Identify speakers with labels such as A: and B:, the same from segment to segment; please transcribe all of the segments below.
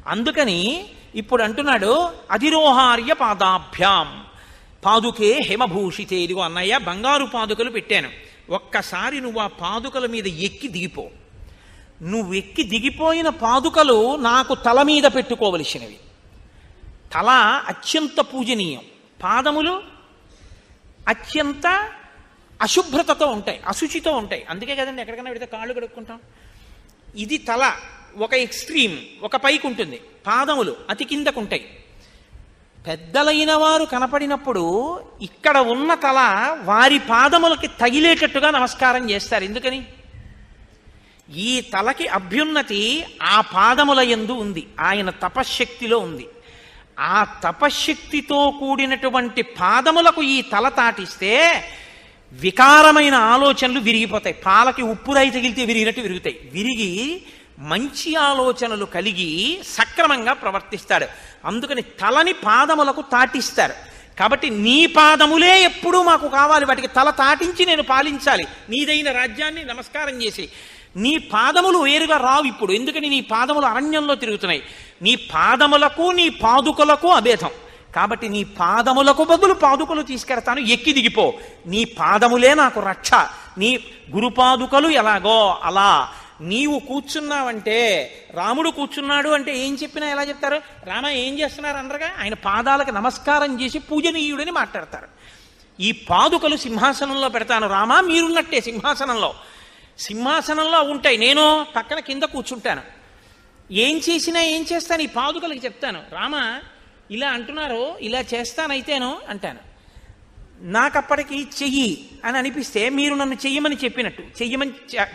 A: అందుకని ఇప్పుడు అంటున్నాడు అధిరోహార్య పాదాభ్యాం పాదుకే హిమభూషితే. ఇదిగో అన్నయ్య బంగారు పాదుకలు పెట్టాను, ఒక్కసారి నువ్వు ఆ పాదుకల మీద ఎక్కి దిగిపో. నువ్వు ఎక్కి దిగిపోయిన పాదుకలు నాకు తల మీద పెట్టుకోవలసినవి. తల అత్యంత పూజనీయం, పాదములు అత్యంత అశుభ్రతతో ఉంటాయి, అశుచితో ఉంటాయి. అందుకే కదండి ఎక్కడికైనా పెడితే కాళ్ళు కడుక్కుంటాం. ఇది తల ఒక ఎక్స్ట్రీమ్, ఒక పైకి ఉంటుంది, పాదములు అతి కిందకు ఉంటాయి. పెద్దలైన వారు కనపడినప్పుడు ఇక్కడ ఉన్న తల వారి పాదములకి తగిలేటట్టుగా నమస్కారం చేస్తారు. ఎందుకని? ఈ తలకి అభ్యున్నతి ఆ పాదముల యందు ఉంది, ఆయన తపశ్శక్తిలో ఉంది. ఆ తపశ్శక్తితో కూడినటువంటి పాదములకు ఈ తల తాటిస్తే వికారమైన ఆలోచనలు విరిగిపోతాయి. పాలకి ఉప్పురాయి తగిలితే విరిగినట్టు విరుగుతాయి. విరిగి మంచి ఆలోచనలు కలిగి సక్రమంగా ప్రవర్తిస్తాడు. అందుకని తలని పాదములకు తాటిస్తారు. కాబట్టి నీ పాదములే ఎప్పుడూ మాకు కావాలి, వాటికి తల తాటించి నేను పాలించాలి నీదైన రాజ్యాన్ని నమస్కారం చేసి. నీ పాదములు వేరుగా రావు ఇప్పుడు, ఎందుకని నీ పాదములు అరణ్యంలో తిరుగుతున్నాయి. నీ పాదములకు నీ పాదుకలకు అభేదం. కాబట్టి నీ పాదములకు బదులు పాదుకలు తీసుకెడతాను, ఎక్కి దిగిపో. నీ పాదములే నాకు రక్ష. నీ గురుపాదుకలు ఎలాగో అలా నీవు కూర్చున్నావంటే, రాముడు కూర్చున్నాడు అంటే ఏం చెప్పినా ఎలా చెప్తారు? రామ ఏం చేస్తున్నారు అనరుగా, ఆయన పాదాలకు నమస్కారం చేసి పూజనీయుడని మాట్లాడతారు. ఈ పాదుకలు సింహాసనంలో పెడతాను రామా, మీరున్నట్టే సింహాసనంలో ఉంటాయి, నేను పక్కన కింద కూర్చుంటాను. ఏం చేసినా ఏం చేస్తాను ఈ పాదుకలకి చెప్తాను. రామ ఇలా అంటున్నారు, ఇలా చేస్తానైతేను అంటాను. నాకప్పటికి చెయ్యి అని అనిపిస్తే మీరు నన్ను చెయ్యమని చెప్పినట్టు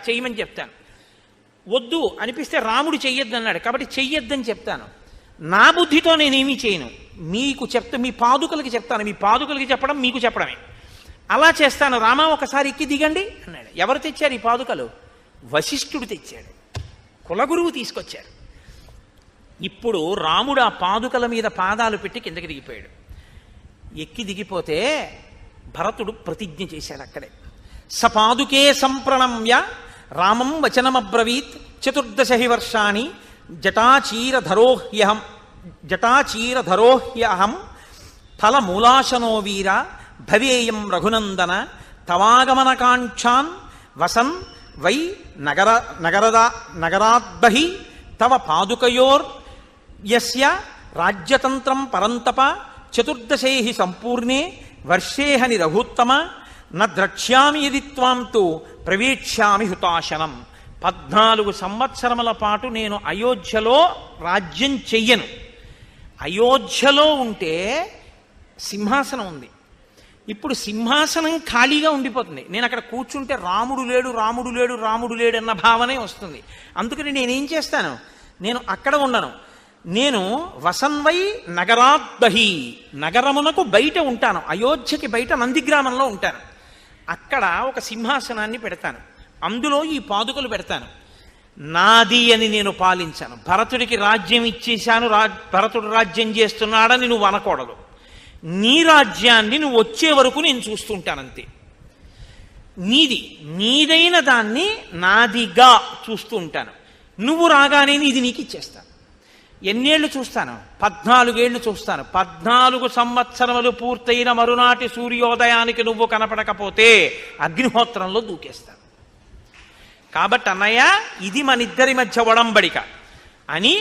A: చెయ్యమని చెప్తాను. వద్దు అనిపిస్తే రాముడు చెయ్యొద్దు అన్నాడు కాబట్టి చెయ్యొద్దని చెప్తాను. నా బుద్ధితో నేనేమీ చేయను, మీకు మీ పాదుకలకి చెప్తాను. మీ పాదుకలకి చెప్పడం మీకు చెప్పడమే. అలా చేస్తాను. రామ ఒకసారి ఎక్కి దిగండి అన్నాడు. ఎవరు తెచ్చారు ఈ పాదుకలు? వశిష్ఠుడు తెచ్చాడు, కులగురువు తీసుకొచ్చారు. ఇప్పుడు రాముడు ఆ పాదుకల మీద పాదాలు పెట్టి కిందకి దిగిపోయాడు. ఎక్కి దిగిపోతే భరతుడు ప్రతిజ్ఞ చేశాడు అక్కడే. సపాదుకే సంప్రణమ్య రామం వచనమబ్రవీత్ 14 వర్షాణి జటాచీరధరోహ్యహం ఫలమూలాశనో వీర భవేయం రఘునందన తవాగమనకాంక్షాన్ వసన్ వై నగరాద్బహి తవ పాదుకయోర్ యస్య రాజ్యతంత్రం పరంతప 14 సంపూర్ణే వర్షేహని రఘుత్తమ న ద్రక్ష్యామి యది త్వాం తు ప్రవేక్ష్యామి హుతాశనం. 14 సంవత్సరముల పాటు నేను అయోధ్యలో రాజ్యం చెయ్యను. అయోధ్యలో ఉంటే సింహాసనం ఉంది, ఇప్పుడు సింహాసనం ఖాళీగా ఉండిపోతుంది. నేను అక్కడ కూర్చుంటే రాముడు లేడు అన్న భావనే వస్తుంది. అందుకని నేనేం చేస్తాను, నేను అక్కడ ఉండను. నేను వసన్వై నగరాద్బహి, నగరమునకు బయట ఉంటాను. అయోధ్యకి బయట నందిగ్రామంలో ఉంటాను. అక్కడ ఒక సింహాసనాన్ని పెడతాను, అందులో ఈ పాదుకలు పెడతాను. నాది అని నేను పాలించాను. భరతుడికి రాజ్యం ఇచ్చేశాను, భరతుడు రాజ్యం చేస్తున్నాడని నువ్వు అనకూడదు. నీ రాజ్యాన్ని నువ్వు వచ్చే వరకు నేను చూస్తుంటానంతే. నీదైన దాన్ని నాదిగా చూస్తూ ఉంటాను. నువ్వు రాగానే ఇది నీకు ఇచ్చేస్తాను. ఎన్నేళ్లు చూస్తాను? 14 ఏళ్లు చూస్తాను. 14 సంవత్సరములు పూర్తయిన మరునాటి సూర్యోదయానికి నువ్వు కనపడకపోతే అగ్నిహోత్రంలో దూకేస్తాను. కాబట్టి అన్నయ్య ఇది మనిద్దరి మధ్య ఒడంబడిక అని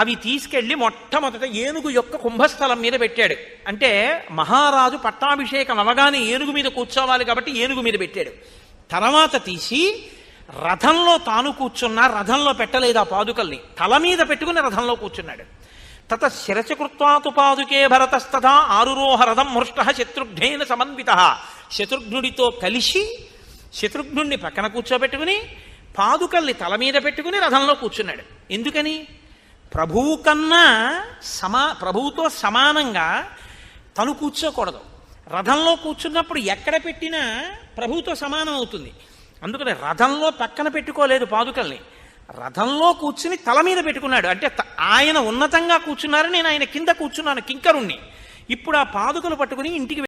A: అవి తీసుకెళ్లి మొట్టమొదట ఏనుగు యొక్క కుంభస్థలం మీద పెట్టాడు. అంటే మహారాజు పట్టాభిషేకం అవగానే ఏనుగు మీద కూర్చోవాలి కాబట్టి ఏనుగు మీద పెట్టాడు. తర్వాత తీసి రథంలో తాను కూర్చున్నా, రథంలో పెట్టలేదు ఆ పాదుకల్ని, తల మీద పెట్టుకుని రథంలో కూర్చున్నాడు. తత శిరచకృత్వాతు పాదుకే భరతస్తథా ఆరురోహ రథం మృష్ట శత్రుఘ్నేన సమన్విత. శత్రుఘ్నుడితో కలిసి శత్రుఘ్నుడిని పక్కన కూర్చోబెట్టుకుని పాదుకల్ని తల మీద పెట్టుకుని రథంలో కూర్చున్నాడు. ఎందుకని? ప్రభువుతో సమానంగా తను కూర్చోకూడదు. రథంలో కూర్చున్నప్పుడు ఎక్కడ పెట్టినా ప్రభువుతో సమానం అవుతుంది. అందుకని రథంలో పక్కన పెట్టుకోలేదు పాదుకల్ని, రథంలో కూర్చుని తల మీద పెట్టుకున్నాడు. అంటే ఆయన ఉన్నతంగా కూర్చున్నారు, నేను ఆయన కింద కూర్చున్నాను కింకరుణ్ణి. ఇప్పుడు ఆ పాదుకలు పట్టుకుని ఇంటికి